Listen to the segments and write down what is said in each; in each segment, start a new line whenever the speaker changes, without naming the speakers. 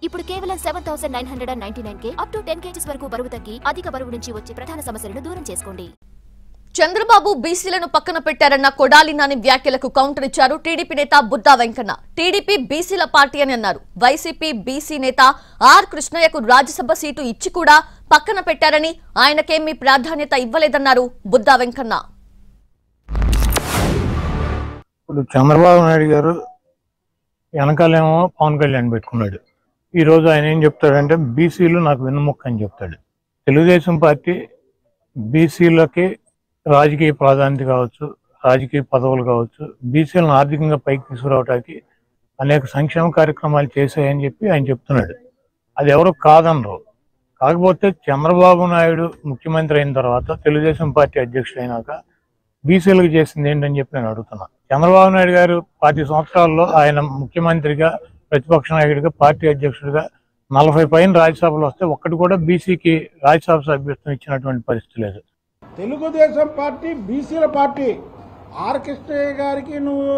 ఇప్పుడు కేవలం 7,999కే up to 10 kgs వరకు బరువు తగ్గి అధిక బరువు నుంచి వచ్చే ప్రధాన సమస్యలను దూరం చేసుకోండి.
చంద్రబాబు బీసీలను పక్కన పెట్టారన్న కొడాలి నాని వ్యాఖ్యలకు కౌంటర్ ఇచ్చారు టీడీపీ నేత బుద్దా వెంకన్న. టీడీపీ బీసీల పార్టీ అని అన్నారు. వైసీపీ బీసీ నేత ఆర్ కృష్ణయ్యకు రాజ్యసభ సీటు ఇచ్చి కూడా పక్కన పెట్టారని, ఆయనకేమీ ప్రాధాన్యత ఇవ్వలేదన్నారు బుద్దా వెంకన్న.
ఇప్పుడు చంద్రబాబు నాయుడు గారు వెనకాలేమో పవన్ కళ్యాణ్ పెట్టుకున్నాడు. ఈ రోజు ఆయన ఏం చెప్తాడంటే బీసీలు నాకు వెన్నుముక్క అని చెప్తాడు. తెలుగుదేశం పార్టీ బీసీలకి రాజకీయ ప్రాధాన్యత కావచ్చు, రాజకీయ పదవులు కావచ్చు, బీసీలను ఆర్థికంగా పైకి తీసుకురావడానికి అనేక సంక్షేమ కార్యక్రమాలు చేశాయని చెప్పి ఆయన చెప్తున్నాడు. అది ఎవరు కాదనరు. కాకపోతే చంద్రబాబు నాయుడు ముఖ్యమంత్రి అయిన తర్వాత, తెలుగుదేశం పార్టీ అధ్యక్షుడు అయినాక బీసీలకు చేసింది ఏంటని చెప్పి నేను అడుగుతున్నా. చంద్రబాబు నాయుడు గారు 10 సంవత్సరాల్లో ఆయన ముఖ్యమంత్రిగా, ప్రతిపక్ష నాయకుడిగా, పార్టీ అధ్యక్షుడిగా 40 పైన రాజ్యసభలు వస్తే ఒక్కటి కూడా బీసీకి రాజ్యసభ సభ్యత్వం ఇచ్చినటువంటి పరిస్థితి లేదు.
తెలుగుదేశం పార్టీ బీసీల పార్టీ. ఆర్ కృష్ణయ్య గారికి నువ్వు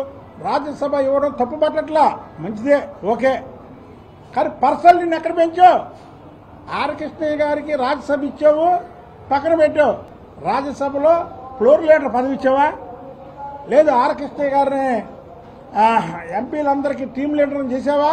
రాజ్యసభ ఇవ్వడం తప్పు పట్టట్లా, మంచిదే, ఓకే. కానీ పర్సనల్ నిన్ను ఎక్కడ పెంచావు? ఆర్ కృష్ణయ్య గారికి రాజ్యసభ ఇచ్చావు, పక్కన పెట్టావు. రాజ్యసభలో ఫ్లోర్ లీడర్ పదవి ఇచ్చావా? లేదు, ఆర్ కృష్ణయ్య గారిని ఎంపీలందరికీ టీం లీడర్ చేసావా?